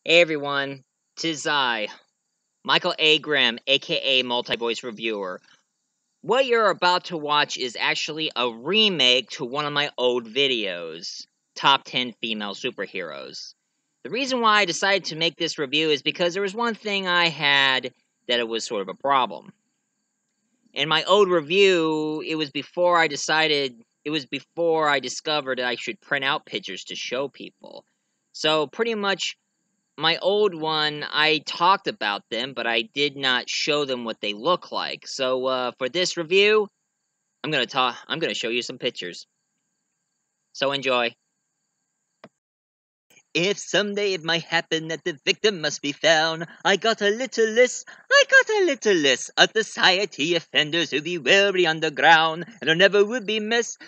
Hey everyone, tis I, Michael A. Grimm, aka Multi-Voice Reviewer. What you're about to watch is actually a remake to one of my old videos, Top 10 Female Superheroes. The reason why I decided to make this review is because there was one thing I had that it was sort of a problem. In my old review, it was before I discovered I should print out pictures to show people. So pretty much my old one, I talked about them, but I did not show them what they look like. So for this review, I'm gonna show you some pictures. So enjoy. If someday it might happen that the victim must be found, I got a little list of society offenders who be weary underground, and they'll never would be missed,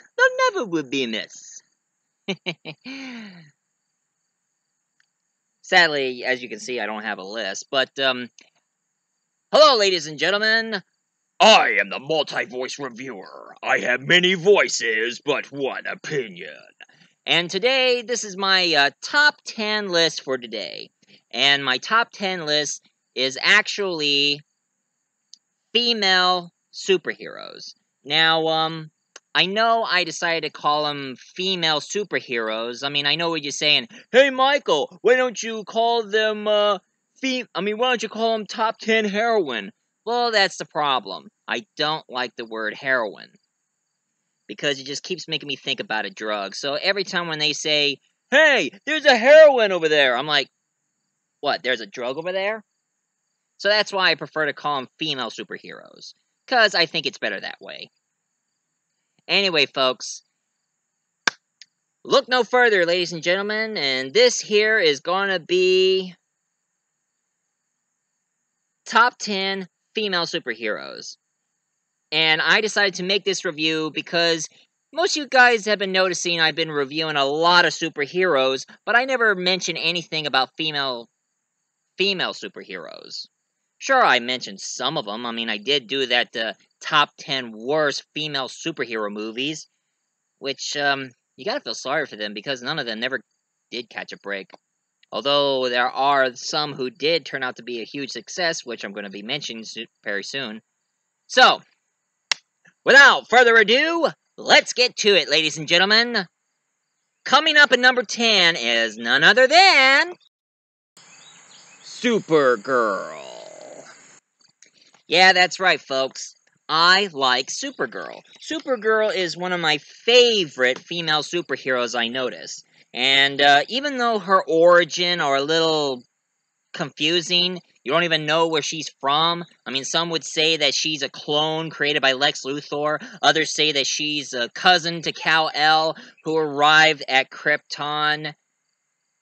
Sadly, as you can see, I don't have a list, but, hello, ladies and gentlemen. I am the multi-voice reviewer. I have many voices, but one opinion. And today, this is my top 10 list for today. And my top 10 list is actually female superheroes. Now, I know I decided to call them female superheroes. I mean, I know what you're saying. Hey, Michael, why don't you call them, why don't you call them top 10 heroine? Well, that's the problem. I don't like the word heroin. Because it just keeps making me think about a drug. So every time when they say, hey, there's a heroin over there, I'm like, what, there's a drug over there? So that's why I prefer to call them female superheroes. Because I think it's better that way. Anyway, folks, look no further, ladies and gentlemen, and this here is going to be top 10 female superheroes. And I decided to make this review because most of you guys have been noticing I've been reviewing a lot of superheroes, but I never mention anything about female superheroes. Sure, I mentioned some of them. I mean, I did do that top 10 worst female superhero movies, which, you gotta feel sorry for them because none of them never did catch a break. Although there are some who did turn out to be a huge success, which I'm going to be mentioning very soon. So, without further ado, let's get to it, ladies and gentlemen. Coming up at number 10 is none other than Supergirl. Yeah, that's right, folks. I like Supergirl. Supergirl is one of my favorite female superheroes I notice. And even though her origin are a little confusing, you don't even know where she's from. I mean, some would say that she's a clone created by Lex Luthor. Others say that she's a cousin to Kal-El, who arrived at Krypton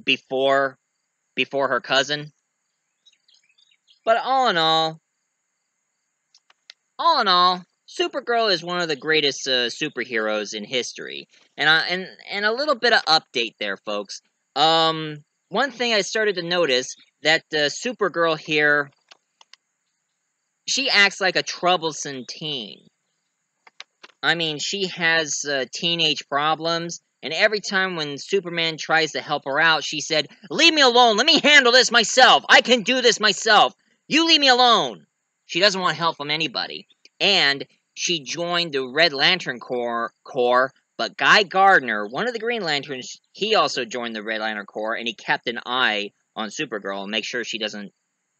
before her cousin. But all in all, Supergirl is one of the greatest superheroes in history. And a little bit of update there, folks. One thing I started to notice that Supergirl here, she acts like a troublesome teen. I mean, she has teenage problems, and every time when Superman tries to help her out, she said, "Leave me alone. Let me handle this myself. I can do this myself. You leave me alone." She doesn't want help from anybody. And she joined the Red Lantern Corps, but Guy Gardner, one of the Green Lanterns, he also joined the Red Lantern Corps, and he kept an eye on Supergirl and make sure she doesn't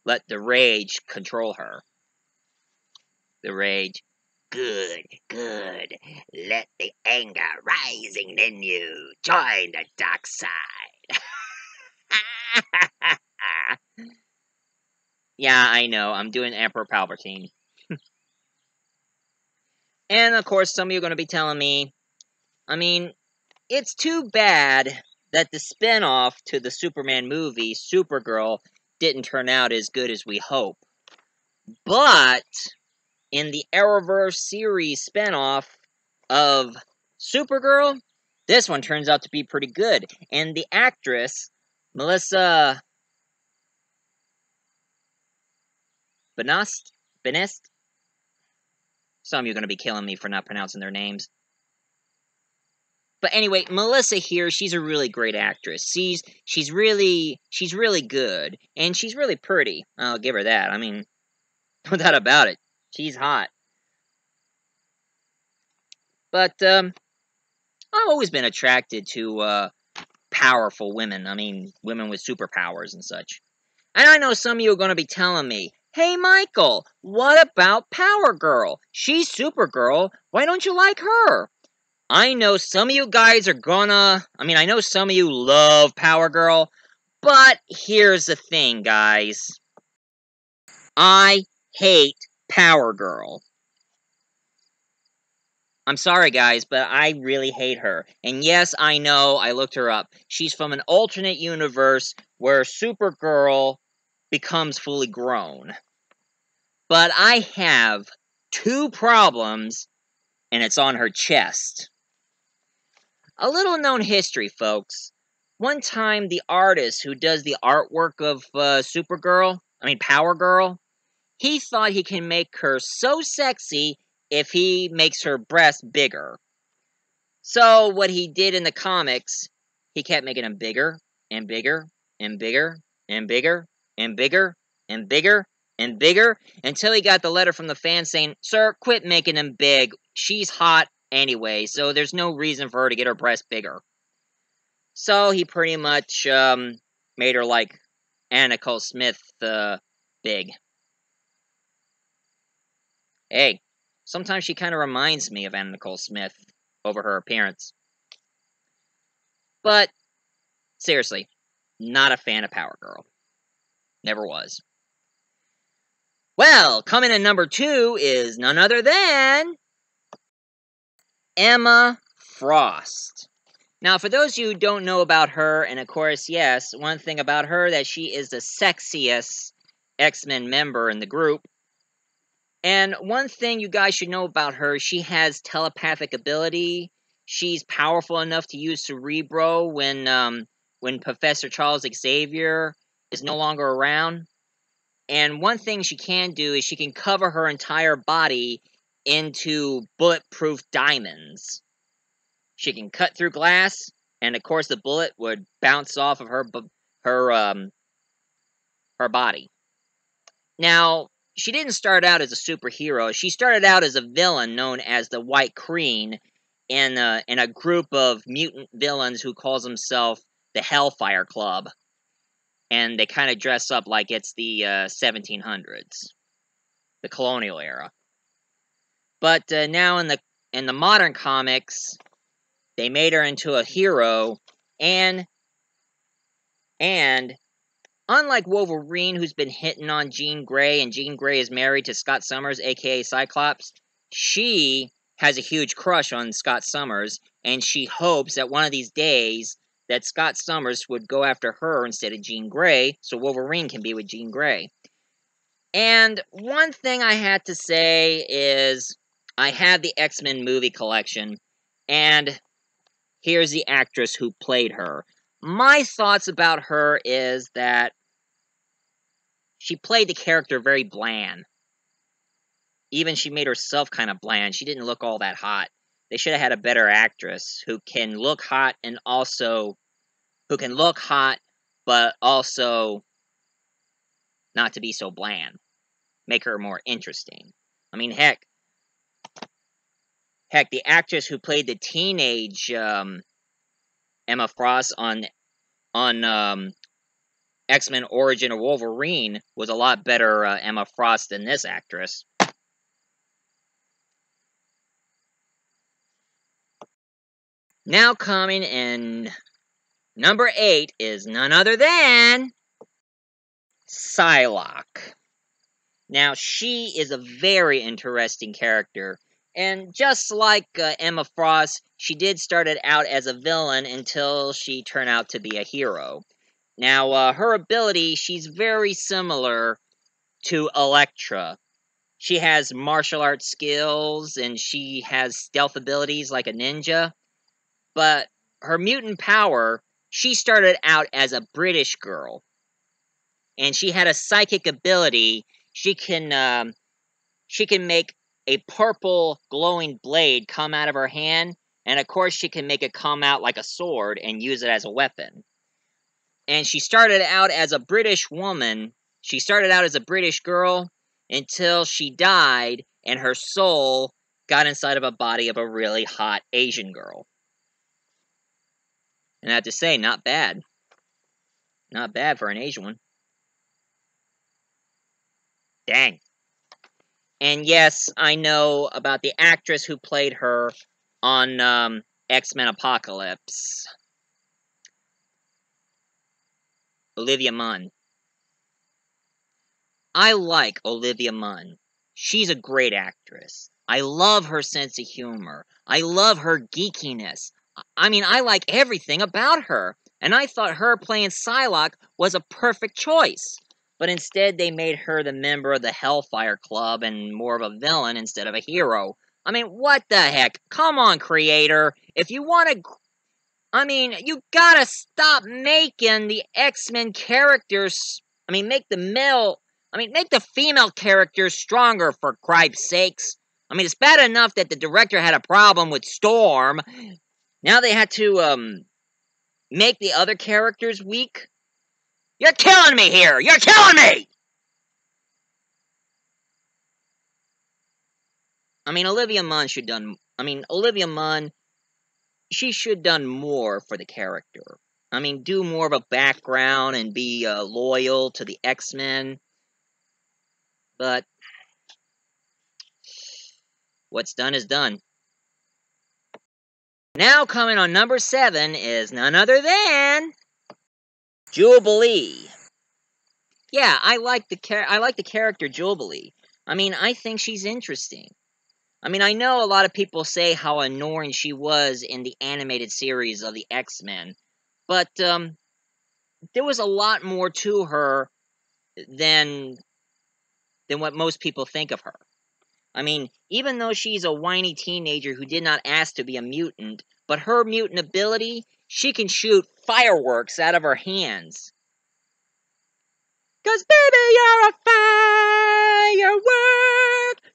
let the rage control her. The rage. Good, good. Let the anger rising in you join the dark side. Yeah, I know. I'm doing Emperor Palpatine. And, of course, some of you are going to be telling me, I mean, it's too bad that the spin-off to the Superman movie, Supergirl, didn't turn out as good as we hope. But in the Arrowverse series spin-off of Supergirl, this one turns out to be pretty good. And the actress, Melissa Benoist? Some of you are going to be killing me for not pronouncing their names. But anyway, Melissa here, she's a really great actress. She's really good, and she's really pretty. I'll give her that. I mean, no doubt about it. She's hot. But I've always been attracted to powerful women. I mean, women with superpowers and such. And I know some of you are going to be telling me, "Hey, Michael, what about Power Girl? She's Supergirl. Why don't you like her?" I know some of you guys are gonna... I know some of you love Power Girl, but here's the thing, guys. I hate Power Girl. I'm sorry, guys, but I really hate her. And yes, I know, I looked her up. She's from an alternate universe where Supergirl becomes fully grown. But I have two problems, and it's on her chest. A little known history, folks. One time, the artist who does the artwork of Power Girl, he thought he can make her so sexy if he makes her breasts bigger. So, what he did in the comics, he kept making them bigger, and bigger, and bigger, and bigger, and bigger, and bigger, and bigger, until he got the letter from the fans saying, "Sir, quit making them big. She's hot anyway, so there's no reason for her to get her breasts bigger." So he pretty much made her like Anna Nicole Smith big. Hey, sometimes she kind of reminds me of Anna Nicole Smith over her appearance. But seriously, not a fan of Power Girl. Never was. Well, coming in number 2 is none other than Emma Frost. Now, for those of you who don't know about her, and of course, yes, one thing about her that she is the sexiest X-Men member in the group. And one thing you guys should know about her, she has telepathic ability. She's powerful enough to use Cerebro when Professor Charles Xavier is no longer around. And one thing she can do is she can cover her entire body into bulletproof diamonds. She can cut through glass, and of course the bullet would bounce off of her body. Now, she didn't start out as a superhero. She started out as a villain known as the White Queen in a group of mutant villains who calls himself the Hellfire Club. And they kind of dress up like it's the 1700s, the colonial era. But now in the modern comics, they made her into a hero, and unlike Wolverine, who's been hitting on Jean Grey, and Jean Grey is married to Scott Summers, aka Cyclops, she has a huge crush on Scott Summers, and she hopes that one of these days that Scott Summers would go after her instead of Jean Grey, so Wolverine can be with Jean Grey. And one thing I had to say is, I had the X-Men movie collection, and here's the actress who played her. My thoughts about her is that she played the character very bland. Even she made herself kind of bland. She didn't look all that hot. They should have had a better actress who can look hot and also... who can look hot, but also not to be so bland. Make her more interesting. I mean, heck, the actress who played the teenage Emma Frost on X-Men Origin of Wolverine was a lot better Emma Frost than this actress. Now coming in number 8 is none other than Psylocke. Now, she is a very interesting character, and just like Emma Frost, she did start it out as a villain until she turned out to be a hero. Now, her ability, she's very similar to Elektra. She has martial arts skills, and she has stealth abilities like a ninja, but her mutant power, she started out as a British girl, and she had a psychic ability. She can make a purple glowing blade come out of her hand, And of course, she can make it come out like a sword and use it as a weapon. And she started out as a British woman. She started out as a British girl until she died and her soul got inside of a body of a really hot Asian girl. And I have to say, not bad. Not bad for an Asian one. Dang. And yes, I know about the actress who played her on X-Men Apocalypse. Olivia Munn. I like Olivia Munn. She's a great actress. I love her sense of humor. I love her geekiness. I mean, I like everything about her. And I thought her playing Psylocke was a perfect choice. But instead, they made her the member of the Hellfire Club and more of a villain instead of a hero. I mean, what the heck? Come on, creator. If you want to... I mean, you gotta stop making the X-Men characters... make the female characters stronger, for cripe's sakes. I mean, it's bad enough that the director had a problem with Storm. Now they had to, make the other characters weak. You're killing me here! You're killing me! I mean, Olivia Munn, she should done more for the character. I mean, do more of a background and be, loyal to the X-Men. But what's done is done. Now coming on number 7 is none other than Jubilee. Yeah, I like the character Jubilee. I mean, I think she's interesting. I mean, I know a lot of people say how annoying she was in the animated series of the X-Men, but there was a lot more to her than what most people think of her. I mean, even though she's a whiny teenager who did not ask to be a mutant, but her mutant ability, she can shoot fireworks out of her hands. 'Cause baby, you're a firework.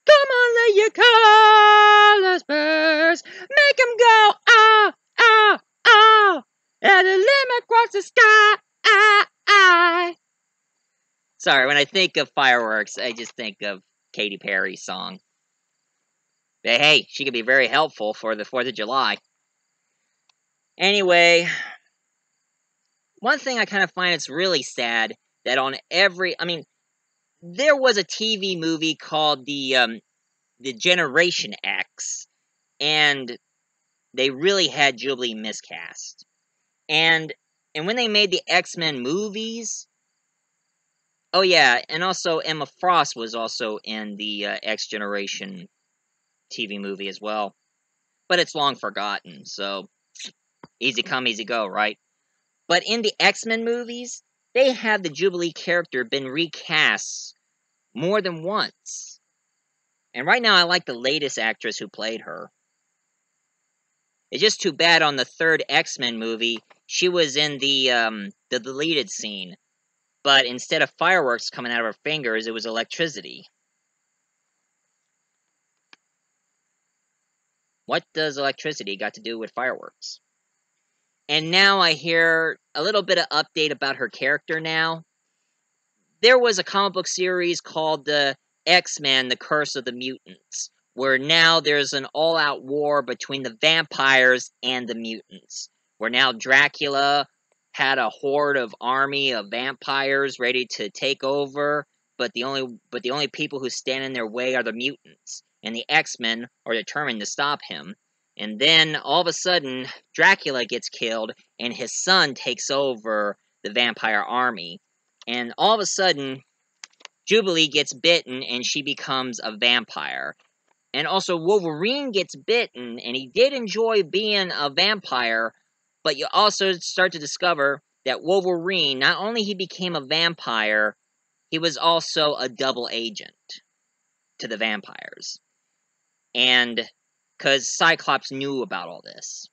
Come on, let your colors burst. Make 'em go, ah, ah, ah. At a limit across the sky. Sorry, when I think of fireworks, I just think of Katy Perry's song. But hey, she could be very helpful for the 4th of July. Anyway, one thing I kind of find it's really sad that on every... there was a TV movie called the Generation X, and they really had Jubilee miscast. And when they made the X-Men movies... Oh yeah, and also Emma Frost was also in the X Generation TV movie as well. But it's long forgotten, so easy come, easy go, right? But in the X-Men movies, they have the Jubilee character been recast more than once. And right now I like the latest actress who played her. It's just too bad on the 3rd X-Men movie, she was in the deleted scene. But instead of fireworks coming out of her fingers, it was electricity. What does electricity got to do with fireworks? And now I hear a little bit of update about her character now. There was a comic book series called the X-Men, The Curse of the Mutants, where now there's an all-out war between the vampires and the mutants, where now Dracula had a horde of army of vampires ready to take over, but the only people who stand in their way are the mutants, and the X-Men are determined to stop him. And then all of a sudden, Dracula gets killed, and his son takes over the vampire army. And all of a sudden, Jubilee gets bitten, and she becomes a vampire. And also, Wolverine gets bitten, and he did enjoy being a vampire, but you also start to discover that Wolverine, not only he became a vampire, he was also a double agent to the vampires. And because Cyclops knew about all this.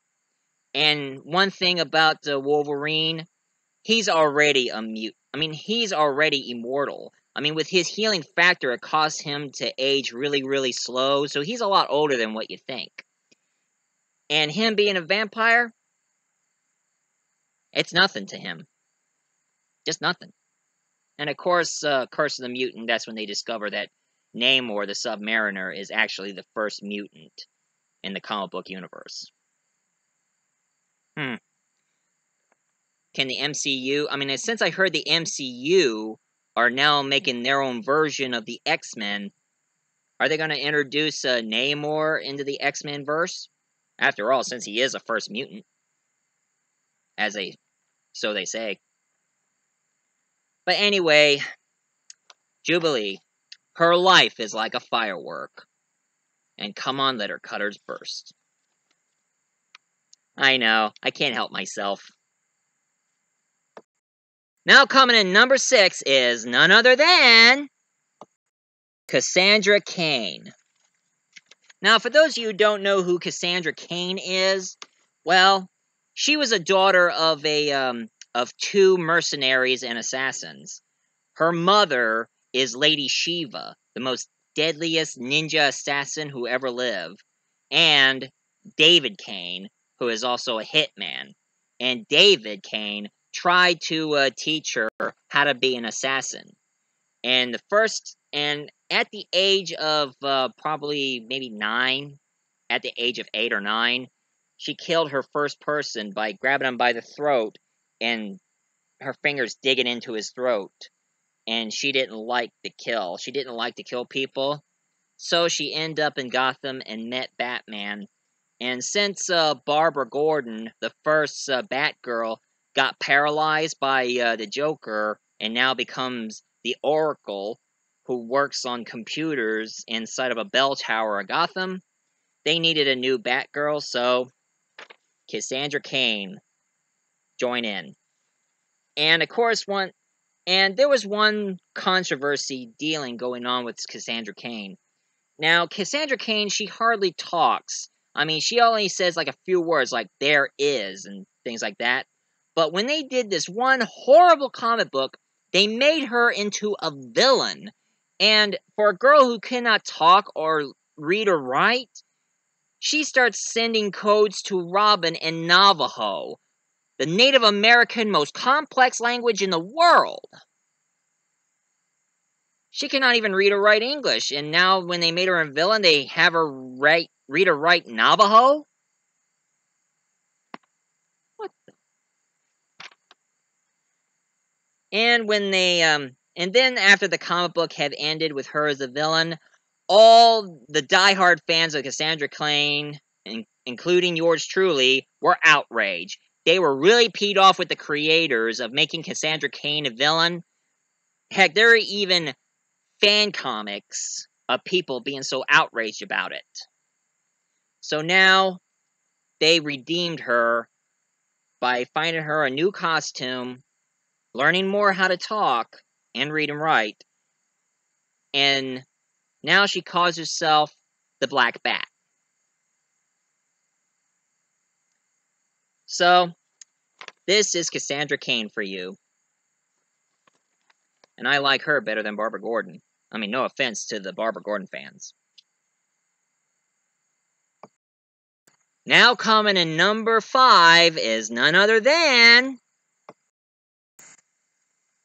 And one thing about Wolverine, he's already a mute. He's already immortal. With his healing factor, it caused him to age really, really slow, so he's a lot older than what you think. And him being a vampire, it's nothing to him. Just nothing. And of course, Curse of the Mutant, that's when they discover that Namor, the Submariner, is actually the first mutant in the comic book universe. Can the MCU... I mean, since I heard the MCU are now making their own version of the X-Men, are they going to introduce Namor into the X-Men verse? After all, since he is a first mutant. So they say. But anyway, Jubilee. Her life is like a firework. And come on, let her cutters burst. I know, I can't help myself. Now coming in number 6 is none other than... Cassandra Cain. Now, for those of you who don't know who Cassandra Cain is, well, she was a daughter of two mercenaries and assassins. Her mother is Lady Shiva, the most deadliest ninja assassin who ever lived, and David Cain, who is also a hitman. And David Cain tried to teach her how to be an assassin. And at the age of probably maybe 9, at the age of 8 or 9, she killed her first person by grabbing him by the throat and her fingers digging into his throat. And she didn't like the kill. She didn't like to kill people. So she ended up in Gotham and met Batman. And since Barbara Gordon, the first Batgirl, got paralyzed by the Joker and now becomes the Oracle, who works on computers inside of a bell tower of Gotham, they needed a new Batgirl, so Cassandra Cain joined in. And of course, there was one controversy going on with Cassandra Cain. Now, Cassandra Cain, she hardly talks. I mean, she only says like a few words, like "there is" and things like that. But when they did this one horrible comic book, they made her into a villain. And for a girl who cannot talk or read or write, she starts sending codes to Robin in Navajo, the Native American most complex language in the world. She cannot even read or write English, and now when they made her a villain, they have her read or write Navajo? What the... And then after the comic book had ended with her as a villain, all the diehard fans of Cassandra Cain, including yours truly, were outraged. They were really peed off with the creators of making Cassandra Cain a villain. Heck, there are even fan comics of people being so outraged about it. So now, they redeemed her by finding her a new costume, learning more how to talk and read and write, and now she calls herself the Black Bat. So, this is Cassandra Cain for you. And I like her better than Barbara Gordon. I mean, no offense to the Barbara Gordon fans. Now coming in number 5 is none other than...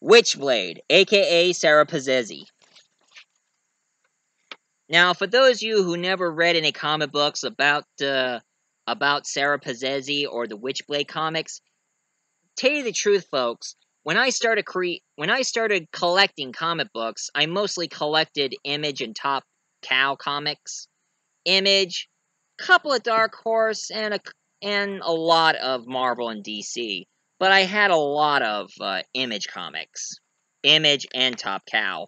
Witchblade, aka Sara Pezzini. Now, for those of you who never read any comic books about Sara Pezzini or the Witchblade comics, tell you the truth, folks, when I started collecting comic books, I mostly collected Image and Top Cow comics. Image, couple of Dark Horse, and a lot of Marvel and DC. But I had a lot of Image comics. Image and Top Cow.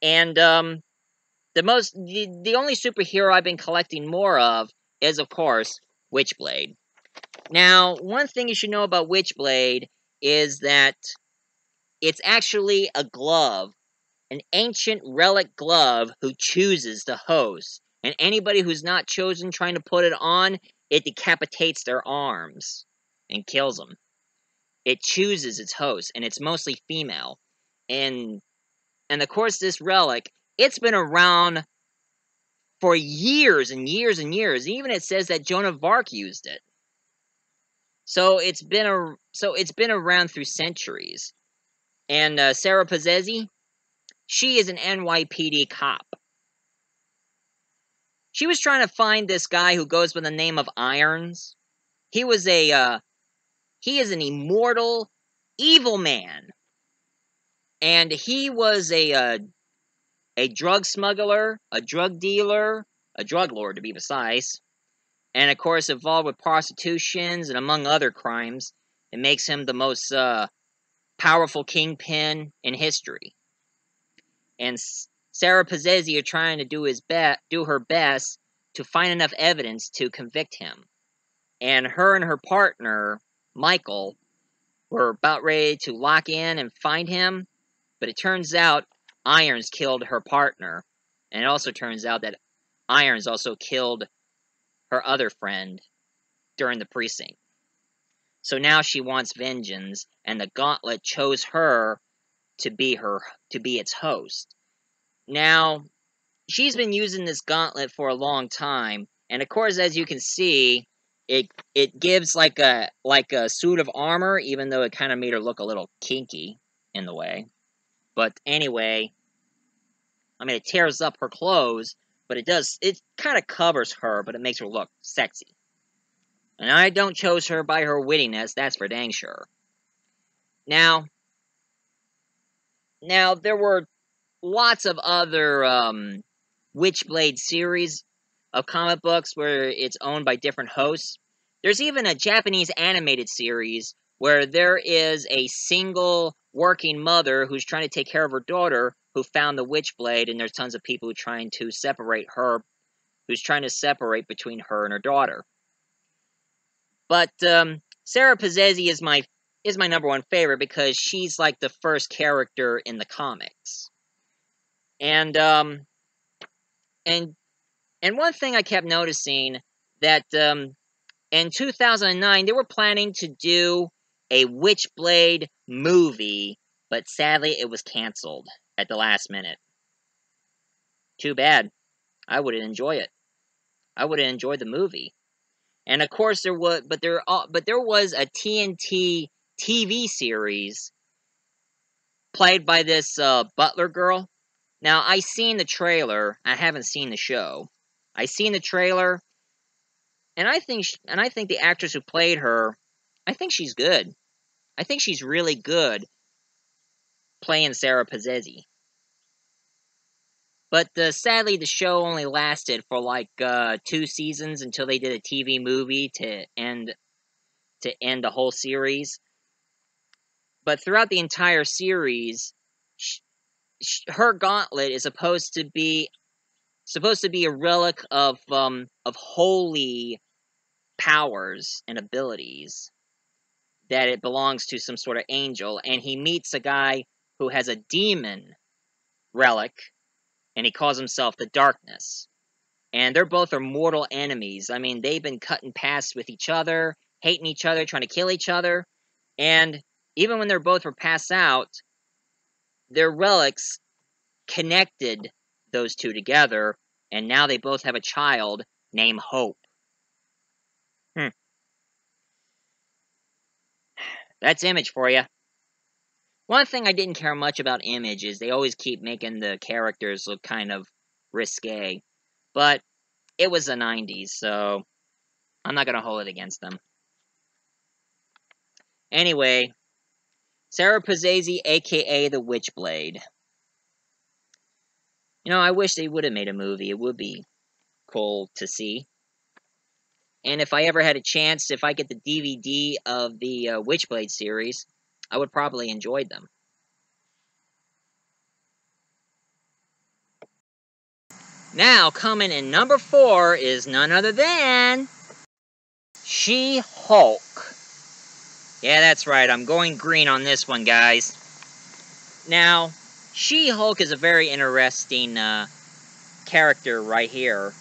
And the only superhero I've been collecting more of is, of course, Witchblade. Now, one thing you should know about Witchblade is that it's actually a glove, an ancient relic glove who chooses the host. And anybody who's not chosen trying to put it on, it decapitates their arms and kills them. It chooses its host, and it's mostly female. And of course, this relic, it's been around for years and years and years. Even it says that Joan of Arc used it. So it's been around through centuries. And Sara Pezzini, she is an NYPD cop. She was trying to find this guy who goes by the name of Irons. He is an immortal, evil man. And he was a drug smuggler, a drug dealer, a drug lord to be precise. And of course involved with prostitutions and among other crimes. It makes him the most powerful kingpin in history. And Sara Pezzini are trying to do her best to find enough evidence to convict him. And her partner, Michael, were about ready to lock in and find him, but it turns out Irons killed her partner. And it also turns out that Irons also killed her other friend during the precinct. So now she wants vengeance, and the Gauntlet chose her to be its host. Now, she's been using this Gauntlet for a long time, and of course, as you can see, it gives like a suit of armor, even though it kind of made her look a little kinky in the way. But anyway, I mean, it tears up her clothes, but it kind of covers her, but it makes her look sexy. And I don't chose her by her wittiness, that's for dang sure. Now there were lots of other Witchblade series of comic books where it's owned by different hosts. There's even a Japanese animated series where there is a single working mother who's trying to take care of her daughter who found the Witchblade, and there's tons of people who's trying to separate between her and her daughter. But Sara Pezzini is my number one favorite because she's like the first character in the comics. And one thing I kept noticing that in 2009 they were planning to do a Witchblade movie, but sadly it was canceled at the last minute. Too bad. I wouldn't enjoy it. I would have enjoyed the movie. And of course there was a TNT TV series played by this Butler girl. Now, I seen the trailer. I haven't seen the show. I seen the trailer, and I think the actress who played her, I think she's good. I think she's really good playing Sara Pezzini. But sadly, the show only lasted for like 2 seasons until they did a TV movie to end the whole series. But throughout the entire series, her gauntlet is supposed to be a relic of holy powers and abilities, that it belongs to some sort of angel, and he meets a guy who has a demon relic, and he calls himself the Darkness. And they're both mortal enemies. I mean, they've been cutting paths with each other, hating each other, trying to kill each other, and even when they're both were passed out, their relics connected those two together, and now they both have a child named Hope. That's Image for you. One thing I didn't care much about Image is they always keep making the characters look kind of risque. But it was the 90s, so I'm not going to hold it against them. Anyway, Sara Pezzini, a.k.a. the Witchblade. You know, I wish they would have made a movie. It would be cool to see. And if I ever had a chance, if I get the DVD of the Witchblade series, I would probably enjoy them. Now, coming in number 4 is none other than She-Hulk. Yeah, that's right. I'm going green on this one, guys. Now, She-Hulk is a very interesting character right here.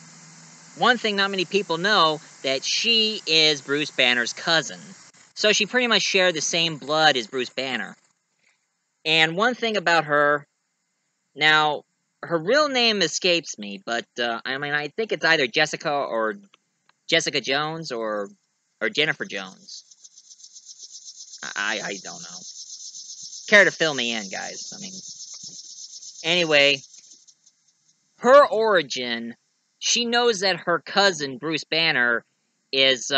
One thing not many people know, that she is Bruce Banner's cousin. So she pretty much shared the same blood as Bruce Banner. And one thing about her, now, her real name escapes me, but I mean, I think it's either Jessica Jones or Jennifer Jones. I don't know. Care to fill me in, guys? I mean, anyway, her origin. She knows that her cousin Bruce Banner is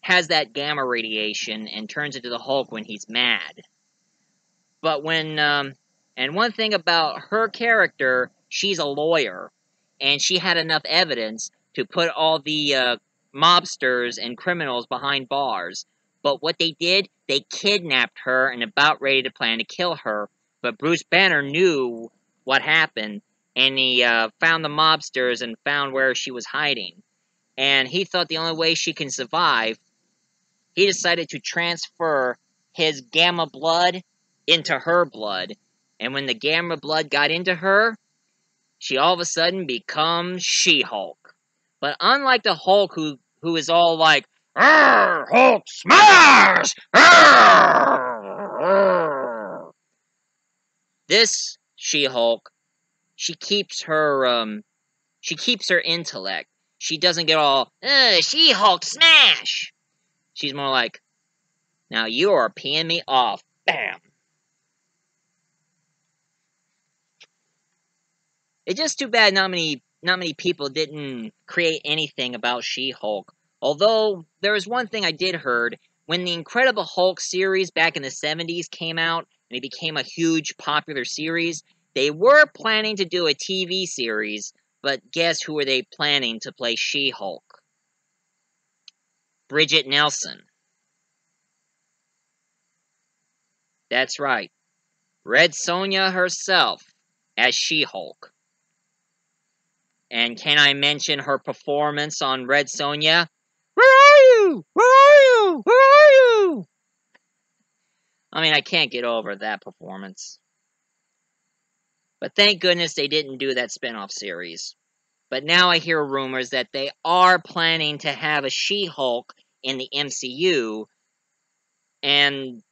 has that gamma radiation and turns into the Hulk when he's mad. But and one thing about her character, she's a lawyer, and she had enough evidence to put all the mobsters and criminals behind bars. But what they did, they kidnapped her and about ready to plan to kill her. But Bruce Banner knew what happened, and he found the mobsters and found where she was hiding. And he thought the only way she can survive, he decided to transfer his gamma blood into her blood. And when the gamma blood got into her, she all of a sudden becomes She-Hulk. But unlike the Hulk who is all like, "Arr, Hulk smash! Arr, arr," this She-Hulk, she keeps her intellect. She doesn't get all, She-Hulk smash! She's more like, now you are peeing me off. Bam! It's just too bad not many people didn't create anything about She-Hulk. Although, there was one thing I did heard. When the Incredible Hulk series back in the 70s came out, and it became a huge popular series, they were planning to do a TV series, but guess who were they planning to play She-Hulk? Bridget Nelson. That's right. Red Sonja herself as She-Hulk. And can I mention her performance on Red Sonja? Where are you? Where are you? Where are you? I mean, I can't get over that performance. But thank goodness they didn't do that spin-off series. But now I hear rumors that they are planning to have a She-Hulk in the MCU. And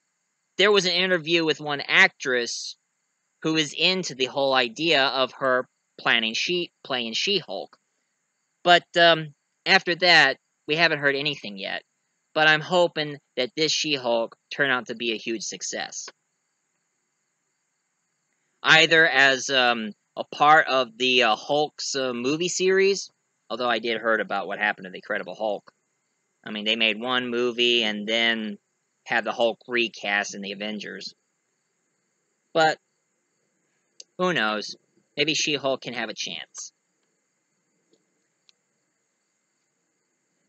there was an interview with one actress who is into the whole idea of her playing She-Hulk. But after that, we haven't heard anything yet. But I'm hoping that this She-Hulk turn out to be a huge success. Either as a part of the Hulk's movie series, although I did heard about what happened to the Incredible Hulk. I mean, they made one movie and then had the Hulk recast in the Avengers. But who knows? Maybe She-Hulk can have a chance.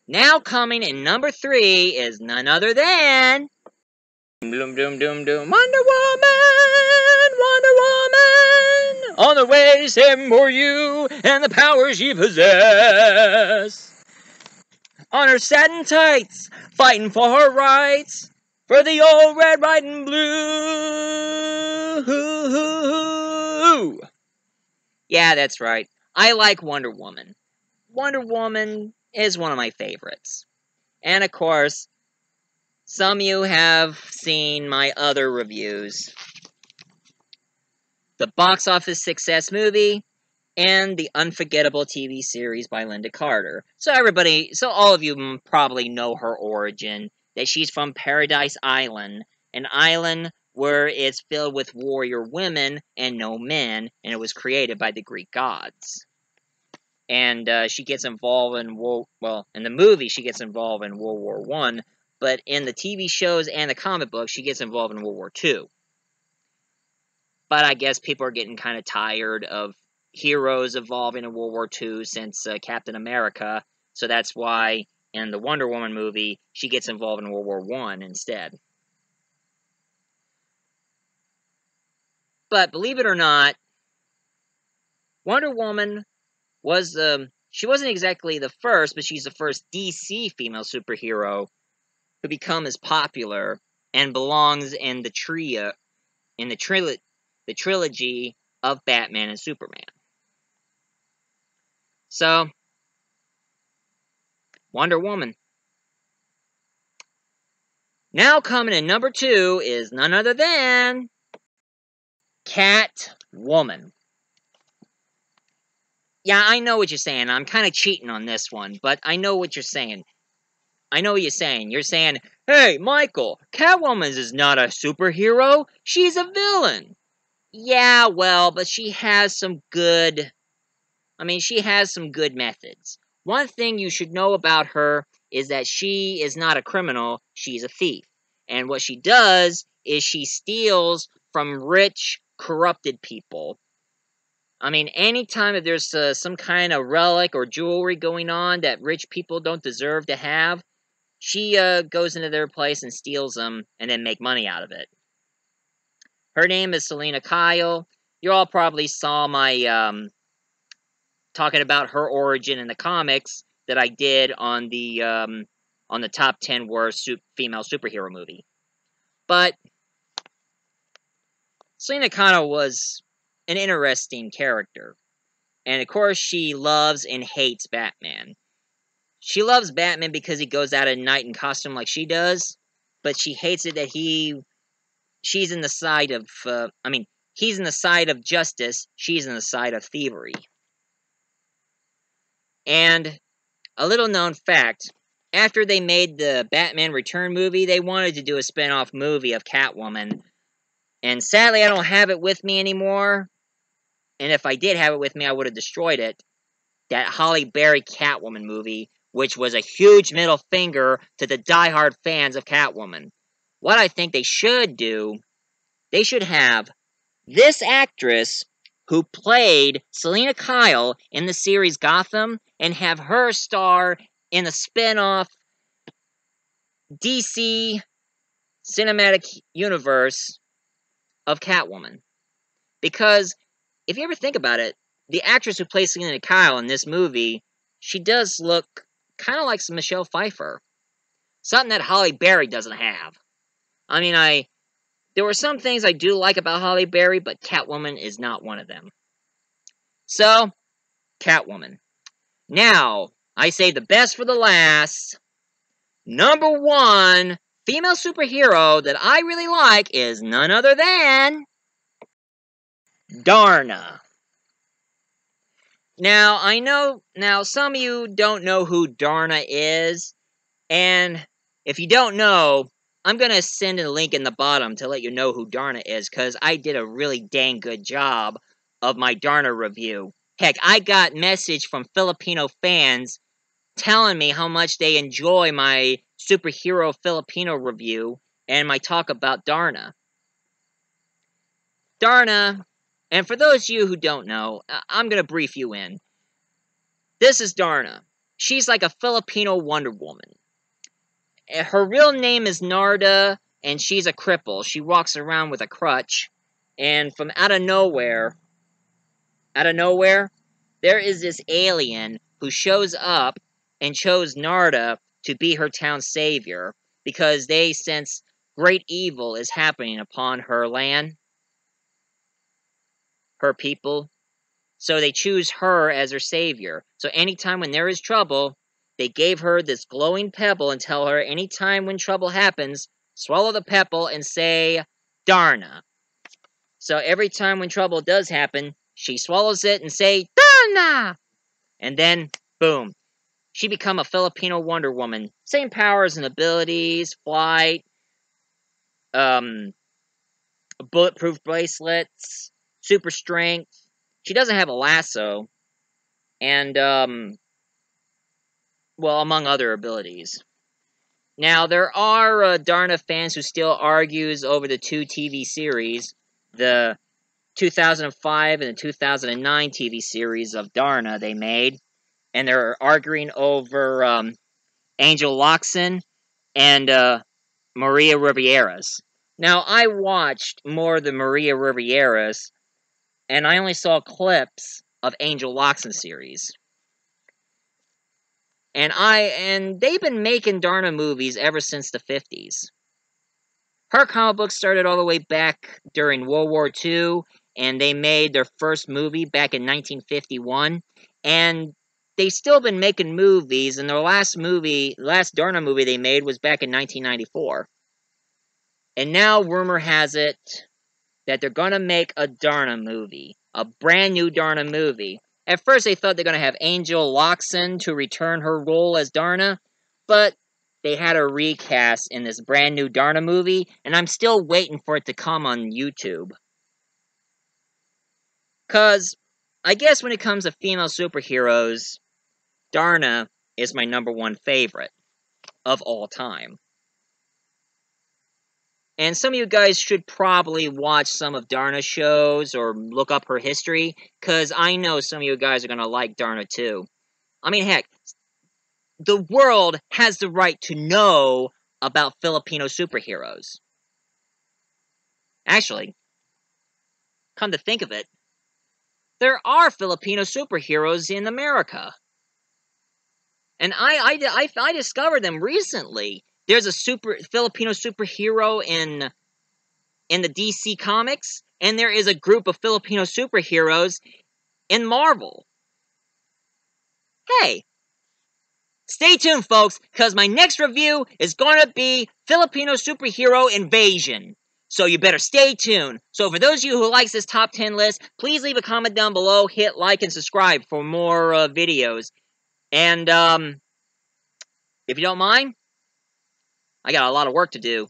Now coming in number 3 is none other than Wonder Woman, on the way to save for you and the powers you possess. On her satin tights, fighting for her rights, for the old red, white, and blue. Yeah, that's right. I like Wonder Woman. Wonder Woman is one of my favorites. And of course, some of you have seen my other reviews. The box office success movie, and the unforgettable TV series by Linda Carter. So all of you probably know her origin, that she's from Paradise Island, an island where it's filled with warrior women and no men, and it was created by the Greek gods. And she gets involved in in the movie she gets involved in World War I, but in the TV shows and the comic books she gets involved in World War II. But I guess people are getting kind of tired of heroes evolving in World War II since Captain America, so that's why in the Wonder Woman movie she gets involved in World War I instead. But believe it or not, Wonder Woman was she wasn't exactly the first, but she's the first DC female superhero who become as popular and belongs in the trilogy of Batman and Superman. So, Wonder Woman. Now coming in number 2 is none other than Catwoman. Yeah, I know what you're saying. I'm kind of cheating on this one, but I know what you're saying. I know what you're saying. You're saying, hey, Michael, Catwoman is not a superhero. She's a villain. Yeah, well, but she has some good... she has some good methods. One thing you should know about her is that she is not a criminal, she's a thief. And what she does is she steals from rich, corrupted people. Anytime that there's some kind of relic or jewelry going on that rich people don't deserve to have, she goes into their place and steals them and then make money out of it. Her name is Selina Kyle. You all probably saw my talking about her origin in the comics that I did on the top 10 worst female superhero movie. But Selina Kyle was an interesting character. And of course, she loves and hates Batman. She loves Batman because he goes out at night in costume like she does, but she hates it that she's in the side of, he's in the side of justice, she's in the side of thievery. And a little known fact, after they made the Batman Return movie, they wanted to do a spin-off movie of Catwoman. And sadly, I don't have it with me anymore. And if I did have it with me, I would have destroyed it. That Halle Berry Catwoman movie, which was a huge middle finger to the diehard fans of Catwoman. What I think they should do, they should have this actress who played Selina Kyle in the series Gotham and have her star in a spin-off DC cinematic universe of Catwoman. Because if you ever think about it, the actress who plays Selina Kyle in this movie, she does look kind of like Michelle Pfeiffer. Something that Halle Berry doesn't have. There were some things I do like about Halle Berry, but Catwoman is not one of them. So, Catwoman. Now, I say the best for the last. Number one female superhero that I really like is none other than Darna. Now, I know, some of you don't know who Darna is, and if you don't know, I'm going to send a link in the bottom to let you know who Darna is, because I did a really dang good job of my Darna review. Heck, I got message from Filipino fans telling me how much they enjoy my superhero Filipino review and my talk about Darna. Darna, and for those of you who don't know, I'm going to brief you in. This is Darna. She's like a Filipino Wonder Woman. Her real name is Narda, and she's a cripple. She walks around with a crutch, and from out of nowhere, there is this alien who shows up and chose Narda to be her town's savior because they sense great evil is happening upon her land, her people. So they choose her as their savior. So anytime when there is trouble, they gave her this glowing pebble and tell her anytime when trouble happens, swallow the pebble and say, Darna. So every time when trouble does happen, she swallows it and say, Darna! And then, boom. She become a Filipino Wonder Woman. Same powers and abilities, flight, bulletproof bracelets, super strength. She doesn't have a lasso. And, among other abilities. Now, there are Darna fans who still argues over the two TV series, the 2005 and the 2009 TV series of Darna they made, and they're arguing over Angel Locsin and Maria Rivera's. Now, I watched more of the Maria Rivera's, and I only saw clips of Angel Locsin series. And they've been making Darna movies ever since the 50s. Her comic book started all the way back during World War II, and they made their first movie back in 1951. And they've still been making movies, and their last Darna movie they made was back in 1994. And now rumor has it that they're gonna make a Darna movie, a brand new Darna movie. At first, they thought they're going to have Angel Locsin to return her role as Darna, but they had a recast in this brand new Darna movie, and I'm still waiting for it to come on YouTube. Because I guess when it comes to female superheroes, Darna is my #1 favorite of all time. And some of you guys should probably watch some of Darna's shows or look up her history, because I know some of you guys are going to like Darna too. I mean, heck, the world has the right to know about Filipino superheroes. Actually, come to think of it, there are Filipino superheroes in America. And I discovered them recently. There's a Filipino superhero in the DC Comics, and there is a group of Filipino superheroes in Marvel. Hey, stay tuned, folks, because my next review is going to be Filipino Superhero Invasion. So you better stay tuned. So for those of you who likes this top 10 list, please leave a comment down below, hit like, and subscribe for more videos. And, if you don't mind, I got a lot of work to do.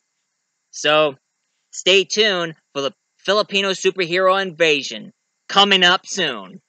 So, stay tuned for the Filipino Superhero Invasion, coming up soon.